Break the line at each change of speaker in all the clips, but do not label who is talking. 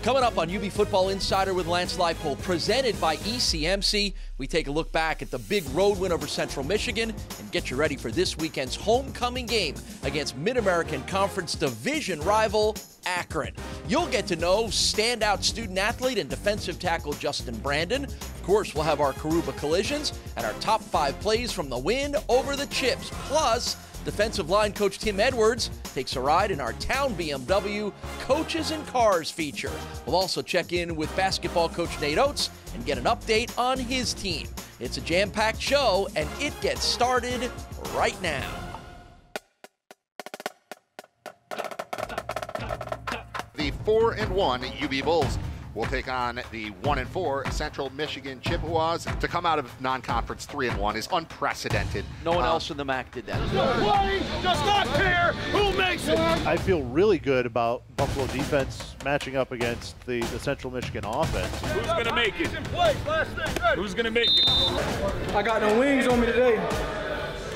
Coming up on UB Football Insider with Lance Leipold, presented by ECMC, we take a look back at the big road win over Central Michigan and get you ready for this weekend's homecoming game against Mid-American Conference division rival Akron. You'll get to know standout student athlete and defensive tackle Justin Brandon. Of course, we'll have our Karuba collisions and our top 5 plays from the win over the Chips. Plus, defensive line coach Tim Edwards takes a ride in our Town BMW Coaches and Cars feature. We'll also check in with basketball coach Nate Oates and get an update on his team. It's a jam-packed show, and it gets started right now.
The 4-1 UB Bulls will take on the 1-4 Central Michigan Chippewas. To come out of non-conference 3-1 is unprecedented.
No one else in the MAC did that.
Nobody does not care who makes it.
I feel really good about Buffalo defense matching up against the Central Michigan offense.
Who's going to make it? Who's going to make it?
I got no wings on me today.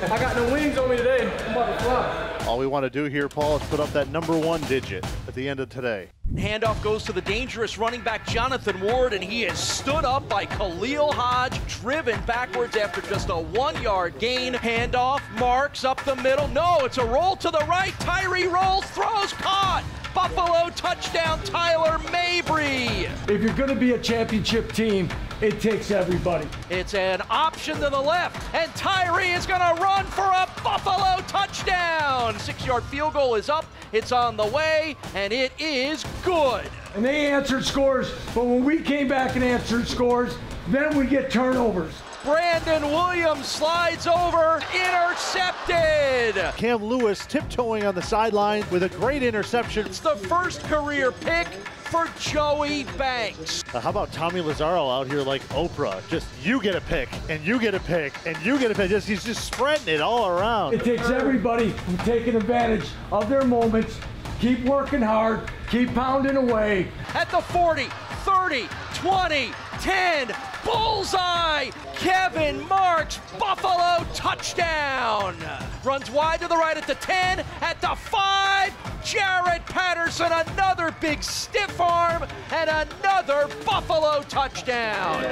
I'm about to fly.
All we want to do here, Paul, is put up that number 1 digit at the end of today.
Handoff goes to the dangerous running back Jonathan Ward, and he is stood up by Khalil Hodge, driven backwards after just a 1-yard gain. Handoff, marks up the middle. No, it's a roll to the right. Tyree rolls, throws, caught. Buffalo touchdown, Tyler Mabry.
If you're going to be a championship team, it takes everybody.
It's an option to the left, and Tyree is going to run for a Buffalo touchdown. 6-yard field goal is up. It's on the way, and it is good.
And they answered scores, but when we came back and answered scores, then we get turnovers.
Brandon Williams slides over, intercepted.
Cam Lewis tiptoeing on the sideline with a great interception.
It's the first career pick for Joey Banks.
How about Tommy Lazzaro out here like Oprah? Just you get a pick, and you get a pick, and you get a pick. He's just spreading it all around.
It takes everybody from taking advantage of their moments. Keep working hard, keep pounding away.
At the 40, 30, 20, 10, bullseye! Kevin Marks, Buffalo touchdown! Runs wide to the right at the 10, at the 5, Jared Patterson, another big stiff arm, and another Buffalo touchdown!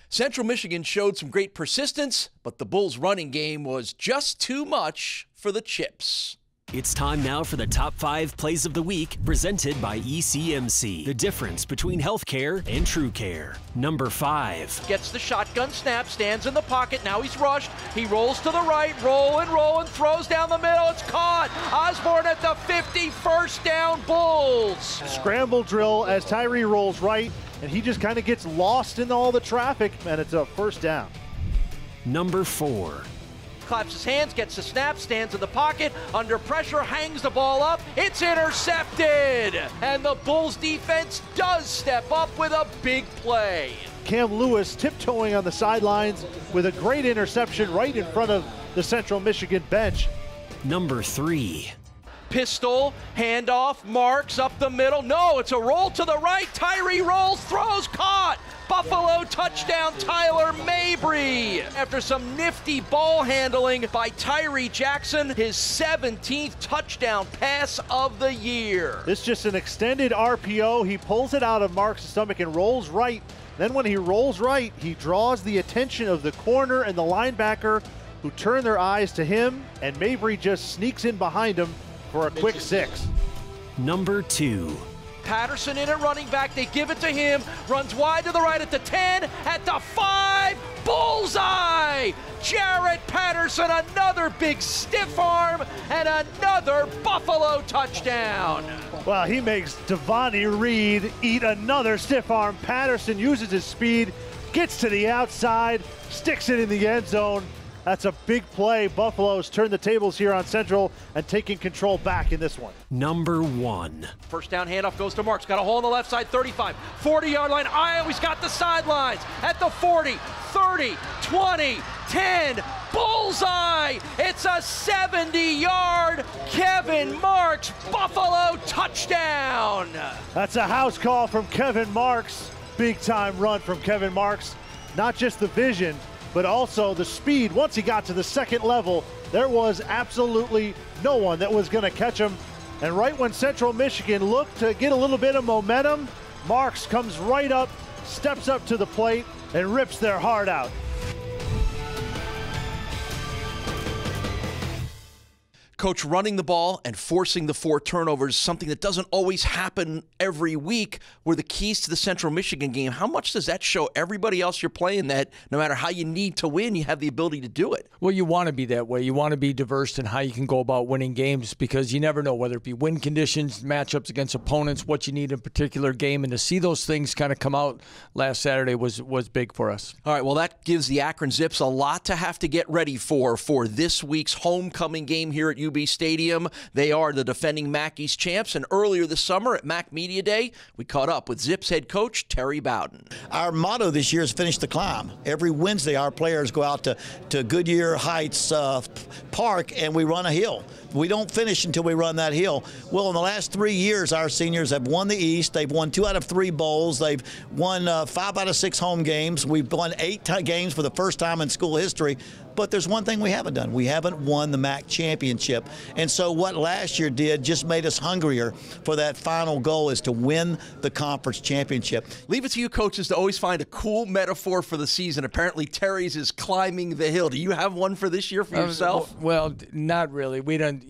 Central Michigan showed some great persistence, but the Bulls' running game was just too much for the Chips.
It's time now for the top 5 plays of the week, presented by ECMC. The difference between healthcare and true care. Number 5.
Gets the shotgun snap, stands in the pocket, now he's rushed. He rolls to the right, rolling, throws down the middle, it's caught. Osborne at the 50, first down Bulls.
Scramble drill as Tyree rolls right, and he just kind of gets lost in all the traffic, and it's a first down.
Number 4.
Claps his hands, gets the snap, stands in the pocket, under pressure, hangs the ball up, it's intercepted! And the Bulls defense does step up with a big play.
Cam Lewis tiptoeing on the sidelines with a great interception right in front of the Central Michigan bench.
Number 3.
Pistol, handoff, marks up the middle. No, it's a roll to the right. Tyree rolls, throws, caught. Buffalo touchdown, Tyler Mabry. After some nifty ball handling by Tyree Jackson, his 17th touchdown pass of the year.
This is just an extended RPO. He pulls it out of Mark's stomach and rolls right. Then when he rolls right, he draws the attention of the corner and the linebacker, who turn their eyes to him, and Mabry just sneaks in behind him for a quick 6.
Number 2.
Patterson in at running back, they give it to him, runs wide to the right at the 10, at the 5, bullseye! Jared Patterson, another big stiff arm, and another Buffalo touchdown.
Well, he makes Devontae Reed eat another stiff arm. Patterson uses his speed, gets to the outside, sticks it in the end zone. That's a big play. Buffalo's turned the tables here on Central and taking control back in this one.
Number 1.
First down handoff goes to Marks. Got a hole on the left side, 35, 40-yard line. Iowa's got the sidelines at the 40, 30, 20, 10. Bullseye! It's a 70-yard Kevin Marks Buffalo touchdown!
That's a house call from Kevin Marks. Big-time run from Kevin Marks. Not just the vision, but also the speed. Once he got to the second level, there was absolutely no one that was going to catch him. And right when Central Michigan looked to get a little bit of momentum, Marks comes right up, steps up to the plate, and rips their heart out.
Coach, running the ball and forcing the 4 turnovers, something that doesn't always happen every week, were the keys to the Central Michigan game. How much does that show everybody else you're playing that no matter how you need to win, you have the ability to do it?
Well, you want to be that way. You want to be diverse in how you can go about winning games, because you never know whether it be win conditions, matchups against opponents, what you need in a particular game. And to see those things kind of come out last Saturday was big for us.
All right, well, that gives the Akron Zips a lot to have to get ready for this week's homecoming game here at UB Stadium. They are the defending Mac East champs, and earlier this summer at Mac Media Day, we caught up with Zips head coach Terry Bowden.
Our motto this year is finish the climb. Every Wednesday, our players go out to Goodyear Heights Park, and we run a hill. We don't finish until we run that hill. Well, in the last 3 years, our seniors have won the East. They've won 2 out of 3 bowls. They've won 5 out of 6 home games. We've won 8 games for the first time in school history. But there's one thing we haven't done. We haven't won the MAC championship. And so what last year did just made us hungrier for that final goal, is to win the conference championship.
Leave it to you coaches to always find a cool metaphor for the season. Apparently Terry's is climbing the hill. Do you have one for this year for yourself?
Well, not really. We don't,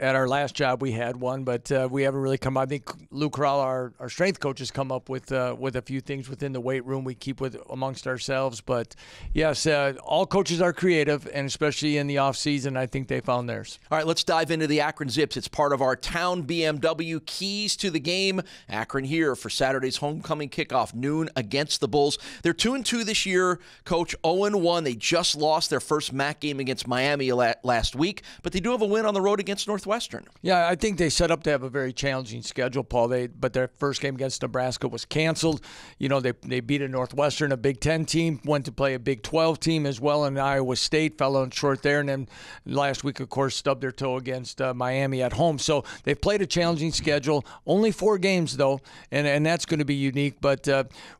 at our last job we had one, but we haven't really come up. I think Lou Corral, our strength coach, has come up with a few things within the weight room we keep with amongst ourselves. But yes, all coaches are creative. And especially in the offseason, I think they found theirs.
All right, let's dive into the Akron Zips. It's part of our Town BMW Keys to the Game. Akron here for Saturday's homecoming kickoff, noon against the Bulls. They're 2-2 this year. Coach, 0-1. They just lost their first MAC game against Miami last week, but they do have a win on the road against Northwestern.
Yeah, I think they set up to have a very challenging schedule, Paul. But their first game against Nebraska was canceled. They beat a Northwestern, a Big Ten team, went to play a Big 12 team as well in Iowa State. Fell on short there, and then last week, of course, stubbed their toe against Miami at home. So they've played a challenging schedule. Only 4 games, though, and that's going to be unique. But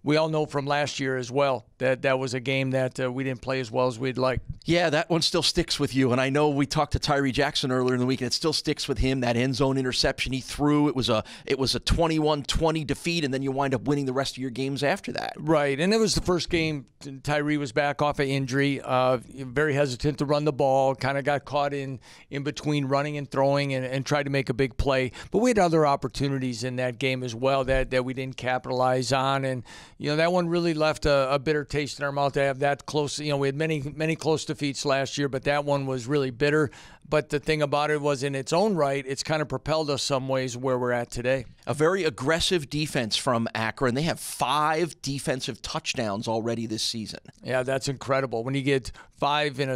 we all know from last year as well that was a game that we didn't play as well as we'd like.
Yeah, that one still sticks with you. And I know we talked to Tyree Jackson earlier in the week, and it still sticks with him. That end zone interception he threw, it was a 21-20 defeat, and then you wind up winning the rest of your games after that.
Right, and it was the first game Tyree was back off of injury, very hesitant to run the ball, kind of got caught in between running and throwing and tried to make a big play. But we had other opportunities in that game as well that we didn't capitalize on. And, that one really left a bitter taste in our mouth to have that close. We had many close defeats last year, but that one was really bitter. But the thing about it was, in its own right, it's kind of propelled us some ways where we're at today.
A very aggressive defense from Akron. They have 5 defensive touchdowns already this season.
Yeah, that's incredible. When you get 5 in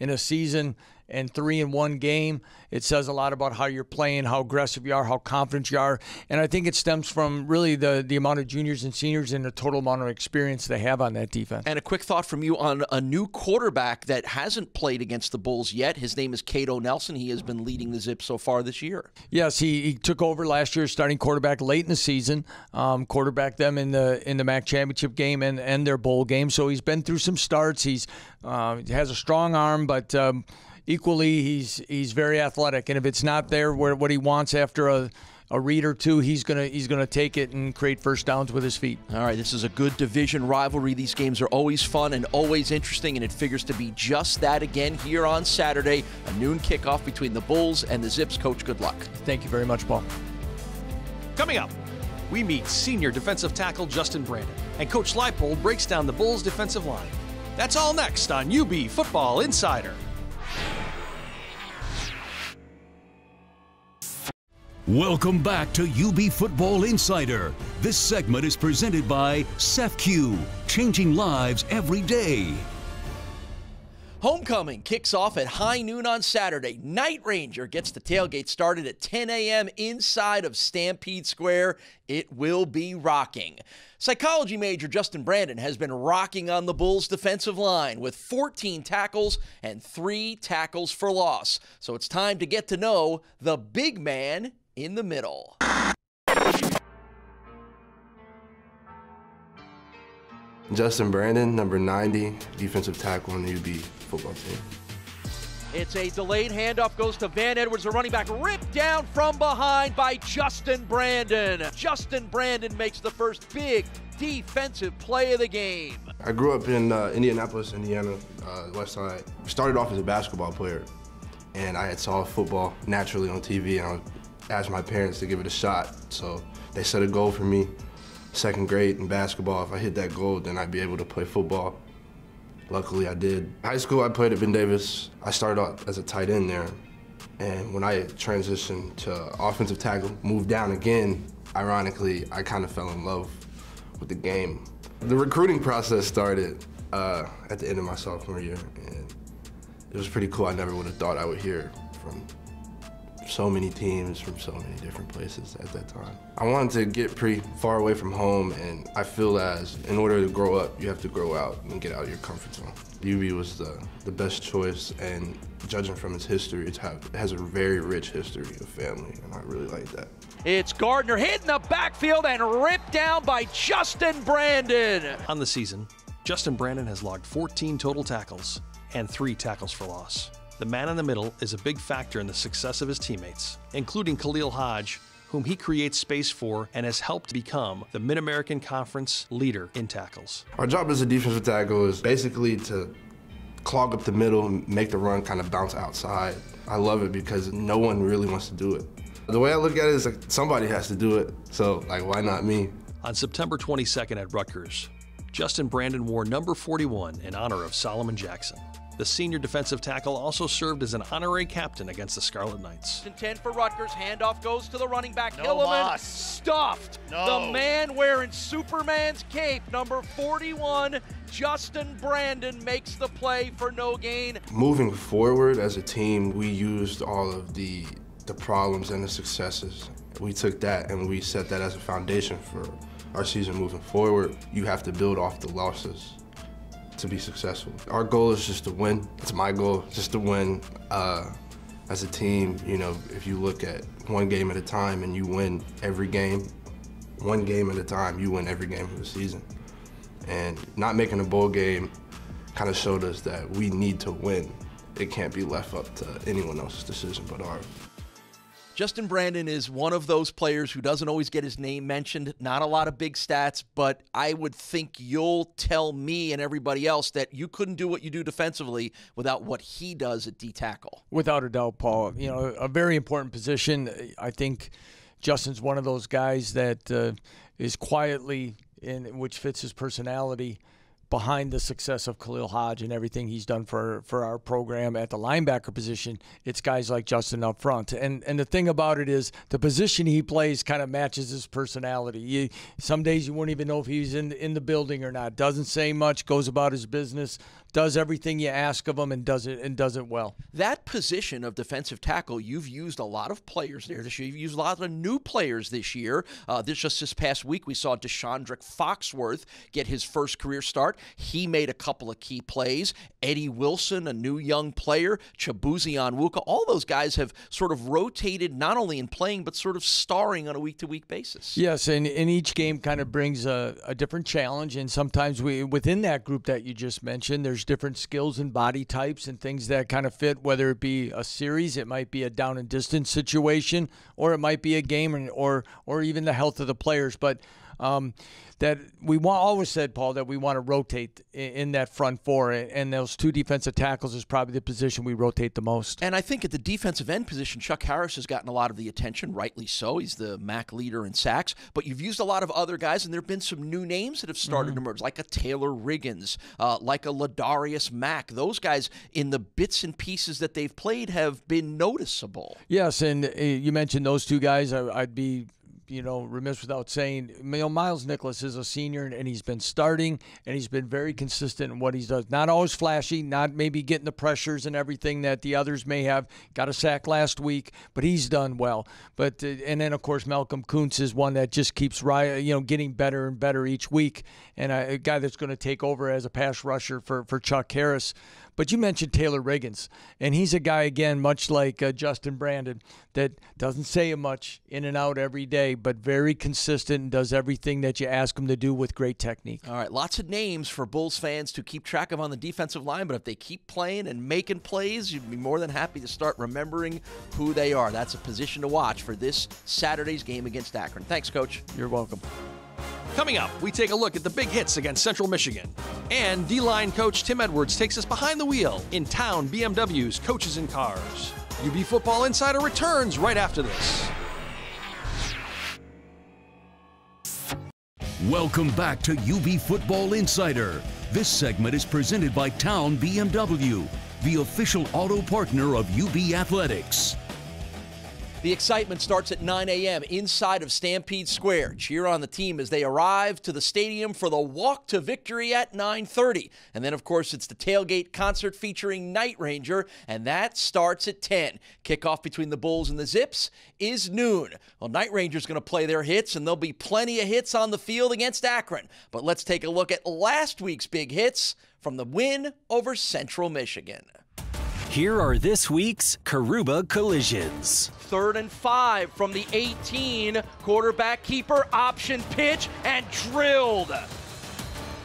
a season and 3 in one game, it says a lot about how you're playing, how aggressive you are, how confident you are. And I think it stems from really the amount of juniors and seniors and the total amount of experience they have on that defense.
And a quick thought from you on a new quarterback that hasn't played against the Bulls yet. His name is Cato Nelson. He has been leading the Zips so far this year.
Yes, he took over last year, starting quarterback late in the season, quarterbacked them in the MAC championship game and their bowl game. So he's been through some starts. He has a strong arm, but equally he's very athletic. And if it's not there what he wants after a read or two, he's gonna take it and create first downs with his feet.
All right, this is a good division rivalry. These games are always fun and always interesting, and it figures to be just that again here on Saturday, a noon kickoff between the Bulls and the Zips. Coach, good luck.
Thank you very much, Paul.
Coming up, we meet senior defensive tackle Justin Brandon, and Coach Leipold breaks down the Bulls' defensive line. That's all next on UB Football Insider.
Welcome back to UB Football Insider. This segment is presented by CEFQ, changing lives every day.
Homecoming kicks off at high noon on Saturday. Night Ranger gets the tailgate started at 10 a.m. inside of Stampede Square. It will be rocking. Psychology major Justin Brandon has been rocking on the Bulls' defensive line with 14 tackles and 3 tackles for loss. So it's time to get to know the big man in the middle.
Justin Brandon, number 90, defensive tackle on the UB football team.
It's a delayed handoff, goes to Van Edwards, the running back, ripped down from behind by Justin Brandon. Justin Brandon makes the first big defensive play of the game.
I grew up in Indianapolis, Indiana, West Side. Started off as a basketball player, and I had saw football naturally on TV, and I asked my parents to give it a shot. So they set a goal for me, 2nd grade in basketball. If I hit that goal, then I'd be able to play football. Luckily, I did. High school, I played at Ben Davis. I started out as a tight end there. And when I transitioned to offensive tackle, moved down again, ironically, I kind of fell in love with the game. The recruiting process started at the end of my sophomore year, and it was pretty cool. I never would have thought I would hear from so many teams from so many different places at that time. I wanted to get pretty far away from home, and I feel as in order to grow up, you have to grow out and get out of your comfort zone. UB was the best choice, and judging from its history, it has a very rich history of family, and I really like that.
It's Gardner hit in the backfield and ripped down by Justin Brandon.
On the season, Justin Brandon has logged 14 total tackles and 3 tackles for loss. The man in the middle is a big factor in the success of his teammates, including Khalil Hodge, whom he creates space for and has helped become the Mid-American Conference leader in tackles.
Our job as a defensive tackle is basically to clog up the middle and make the run kind of bounce outside. I love it because no one really wants to do it. The way I look at it is like somebody has to do it, so like why not me?
On September 22nd at Rutgers, Justin Brandon wore number 41 in honor of Solomon Jackson. The senior defensive tackle also served as an honorary captain against the Scarlet Knights.
10 for Rutgers, handoff goes to the running back, Hilliman, stuffed. The man wearing Superman's cape, number 41, Justin Brandon makes the play for no gain.
Moving forward as a team, we used all of the problems and the successes. We took that and we set that as a foundation for our season moving forward. You have to build off the losses to be successful. Our goal is just to win. It's my goal, just to win as a team. You know, if you look at one game at a time and you win every game, one game at a time, you win every game of the season. And not making a bowl game kind of showed us that we need to win. It can't be left up to anyone else's decision but ours.
Justin Brandon is one of those players who doesn't always get his name mentioned. Not a lot of big stats, but I would think you'll tell me and everybody else that you couldn't do what you do defensively without what he does at D-tackle.
Without a doubt, Paul. You know, a very important position. I think Justin's one of those guys that is quietly, which fits his personality, behind the success of Khalil Hodge and everything he's done for our program at the linebacker position. It's guys like Justin up front. And the thing about it is the position he plays kind of matches his personality. Some days you wouldn't even know if he's in the building or not. Doesn't say much, goes about his business, does everything you ask of him and does it well.
That position of defensive tackle, you've used a lot of players there this year. You've used a lot of new players this year. This past week, we saw Deshaundrick Foxworth get his first career start. He made a couple of key plays. Eddie Wilson, a new young player, Chibuzi Onwuka, all those guys have sort of rotated not only in playing but sort of starring on a week-to-week basis.
Yes, and each game kind of brings a different challenge, and sometimes within that group that you just mentioned, there's different skills and body types and things that kind of fit, whether it be a series, it might be a down and distance situation, or it might be a game or even the health of the players. But that we always said, Paul, that we want to rotate in that front four, and those 2 defensive tackles is probably the position we rotate the most.
And I think at the defensive end position, Chuck Harris has gotten a lot of the attention, rightly so. He's the MAC leader in sacks, but you've used a lot of other guys, and there have been some new names that have started to emerge, like a Taylor Riggins, like a Ladarius Mack. Those guys, in the bits and pieces that they've played, have been noticeable.
Yes, and you mentioned those 2 guys. I'd be remiss without saying, Miles Nicholas is a senior, and he's been starting, and he's been very consistent in what he does. Not always flashy, not maybe getting the pressures and everything that the others may have. Got a sack last week, but he's done well. But and then, of course, Malcolm Kuntz is one that just keeps getting better and better each week, and a guy that's going to take over as a pass rusher for Chuck Harris. But you mentioned Taylor Riggins, and he's a guy, again, much like Justin Brandon, that doesn't say much in and out every day, but very consistent and does everything that you ask him to do with great technique.
All right, lots of names for Bulls fans to keep track of on the defensive line, but if they keep playing and making plays, you'd be more than happy to start remembering who they are. That's a position to watch for this Saturday's game against Akron. Thanks, Coach.
You're welcome.
Coming up, we take a look at the big hits against Central Michigan. And D-line coach Tim Edwards takes us behind the wheel in Town BMW's Coaches and Cars. UB Football Insider returns right after this.
Welcome back to UB Football Insider. This segment is presented by Town BMW, the official auto partner of UB Athletics.
The excitement starts at 9 a.m. inside of Stampede Square. Cheer on the team as they arrive to the stadium for the walk to victory at 9:30. And then, of course, it's the tailgate concert featuring Night Ranger, and that starts at 10. Kickoff between the Bulls and the Zips is noon. Well, Night Ranger's going to play their hits, and there'll be plenty of hits on the field against Akron. But let's take a look at last week's big hits from the win over Central Michigan.
Here are this week's Karuba collisions.
3rd and 5 from the 18. Quarterback keeper, option pitch, and drilled.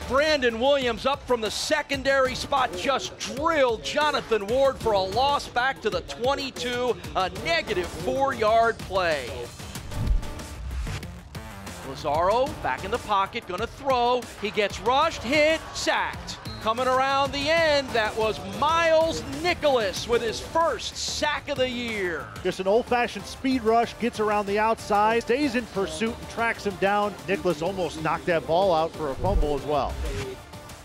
Brandon Williams up from the secondary spot, just drilled Jonathan Ward for a loss back to the 22, a negative 4-yard play. Lazaro back in the pocket, gonna throw. He gets rushed, hit, sacked. Coming around the end, that was Miles Nicholas with his first sack of the year.
Just an old-fashioned speed rush, gets around the outside, stays in pursuit and tracks him down. Nicholas almost knocked that ball out for a fumble as well.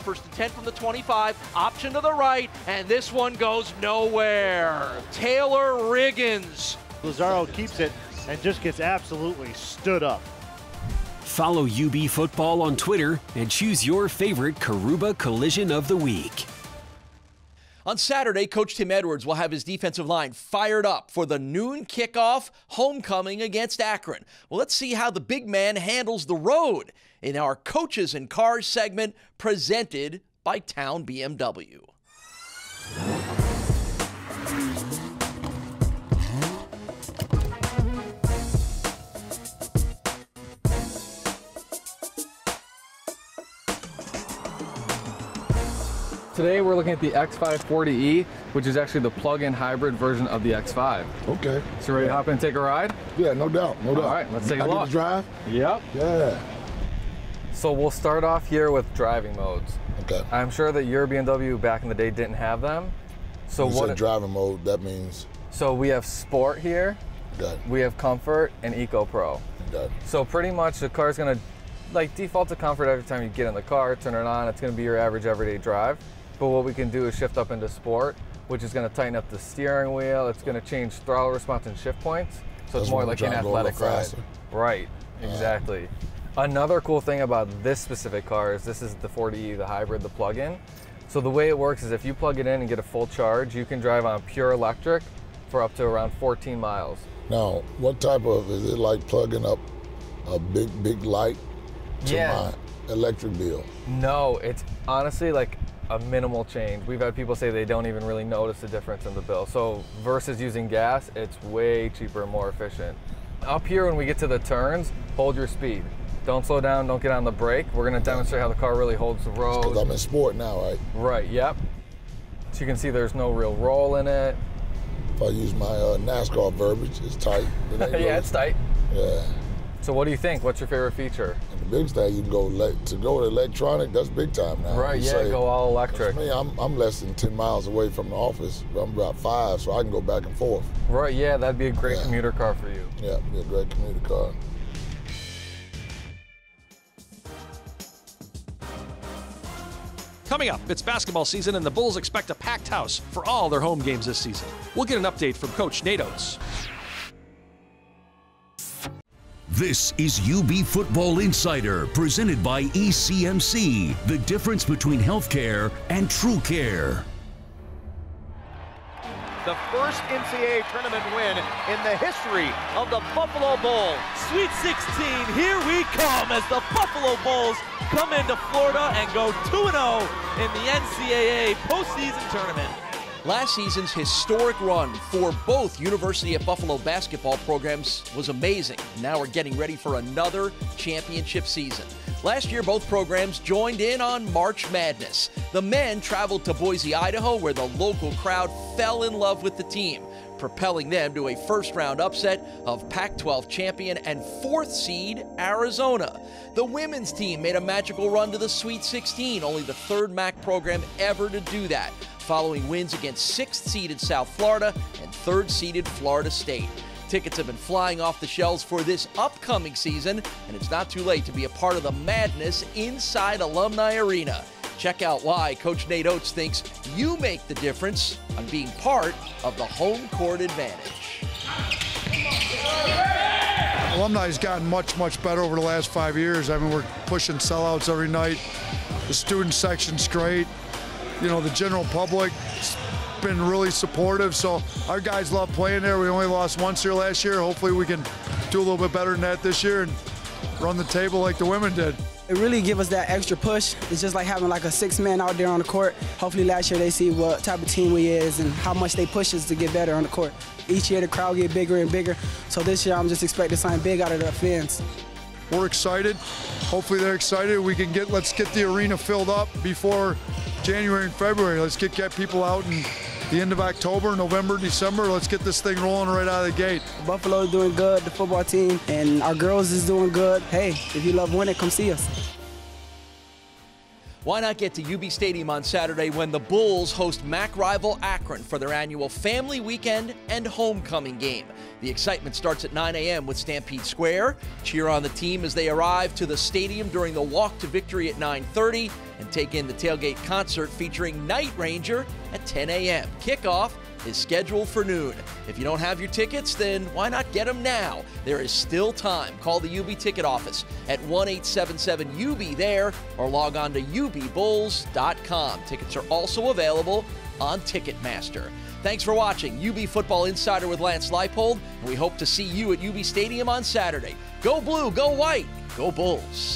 1st and 10 from the 25, option to the right, and this one goes nowhere. Taylor Riggins.
Lazaro keeps it and just gets absolutely stood up.
Follow UB Football on Twitter and choose your favorite Karuba collision of the week.
On Saturday, Coach Tim Edwards will have his defensive line fired up for the noon kickoff homecoming against Akron. Well, let's see how the big man handles the road in our Coaches and Cars segment presented by Town BMW.
Today we're looking at the X540E, which is actually the plug-in hybrid version of the X5.
Okay.
So ready to hop in and take a ride?
Yeah, no doubt, no doubt.
All right, let's take a
look.
look.
I get to drive?
Yep.
Yeah.
So we'll start off here with driving modes.
Okay.
I'm sure that your BMW back in the day didn't have them. So
when you say driving mode, that means?
So we have Sport here.
Got it.
We have Comfort and Eco Pro.
Got it.
So pretty much the car's gonna default to comfort every time you get in the car, turn it on. It's gonna be your average everyday drive. But what we can do is shift up into Sport, which is going to tighten up the steering wheel. It's going to change throttle response and shift points. So it's more like an athletic ride. Right, exactly. Another cool thing about this specific car is this is the 40E, the hybrid, the plug-in. So the way it works is if you plug it in and get a full charge, you can drive on pure electric for up to around 14 miles.
Now, what type of, is it like plugging up a big light to my electric bill?
No, it's honestly like a minimal change. We've had people say they don't even really notice the difference in the bill. So versus using gas, it's way cheaper and more efficient. Up here when we get to the turns, hold your speed. Don't slow down, don't get on the brake. We're gonna demonstrate how the car really holds the road.
Because I'm in Sport now, right?
Right, yep. So you can see there's no real roll in it.
If I use my NASCAR verbiage, it's tight.
Yeah, it's tight.
Yeah.
So what do you think? What's your favorite feature?
And the biggest thing, you can go to electronic, that's big time now.
Right,
you
yeah, go all electric.
For me, I'm less than 10 miles away from the office. I'm about 5, so I can go back and forth.
Right, yeah, that'd be a great commuter car for you.
Yeah, be a great commuter car.
Coming up, it's basketball season and the Bulls expect a packed house for all their home games this season. We'll get an update from Coach Nate Oates.
This is UB Football Insider, presented by ECMC, the difference between healthcare and true care.
The first NCAA tournament win in the history of the Buffalo Bulls.
Sweet 16, here we come as the Buffalo Bulls come into Florida and go 2-0 in the NCAA postseason tournament.
Last season's historic run for both University at Buffalo basketball programs was amazing. Now we're getting ready for another championship season. Last year, both programs joined in on March Madness. The men traveled to Boise, Idaho, where the local crowd fell in love with the team, propelling them to a first-round upset of Pac-12 champion and 4th seed Arizona. The women's team made a magical run to the Sweet 16, only the 3rd MAC program ever to do that, following wins against 6th-seeded South Florida and 3rd-seeded Florida State. Tickets have been flying off the shelves for this upcoming season, and it's not too late to be a part of the madness inside Alumni Arena. Check out why Coach Nate Oates thinks you make the difference on being part of the home court advantage.
Alumni has gotten much, much better over the last 5 years. I mean, we're pushing sellouts every night. The student section's great. You know, the general public's been really supportive, so our guys love playing there. We only lost once here last year. Hopefully we can do a little bit better than that this year and run the table like the women did.
It really gives us that extra push. It's just like having like a 6-man out there on the court. Hopefully last year they see what type of team we is and how much they push us to get better on the court. Each year the crowd get bigger and bigger, so this year I'm just expecting something big out of the fans.
We're excited. Hopefully they're excited. Let's get the arena filled up before January and February. Let's get people out in the end of October, November, December. Let's get this thing rolling right out of the gate.
Buffalo is doing good, the football team, and our girls is doing good. Hey, if you love winning, come see us.
Why not get to UB Stadium on Saturday when the Bulls host MAC rival Akron for their annual family weekend and homecoming game? The excitement starts at 9 a.m. with Stampede Square. Cheer on the team as they arrive to the stadium during the Walk to Victory at 9:30 and take in the tailgate concert featuring Night Ranger at 10 a.m. Kickoff is scheduled for noon. If you don't have your tickets, then why not get them now? There is still time. Call the UB ticket office at 1-877-UB there or log on to ubbulls.com. Tickets are also available on Ticketmaster. Thanks for watching UB Football Insider with Lance Leipold, and we hope to see you at UB Stadium on Saturday. Go blue, go white, go Bulls.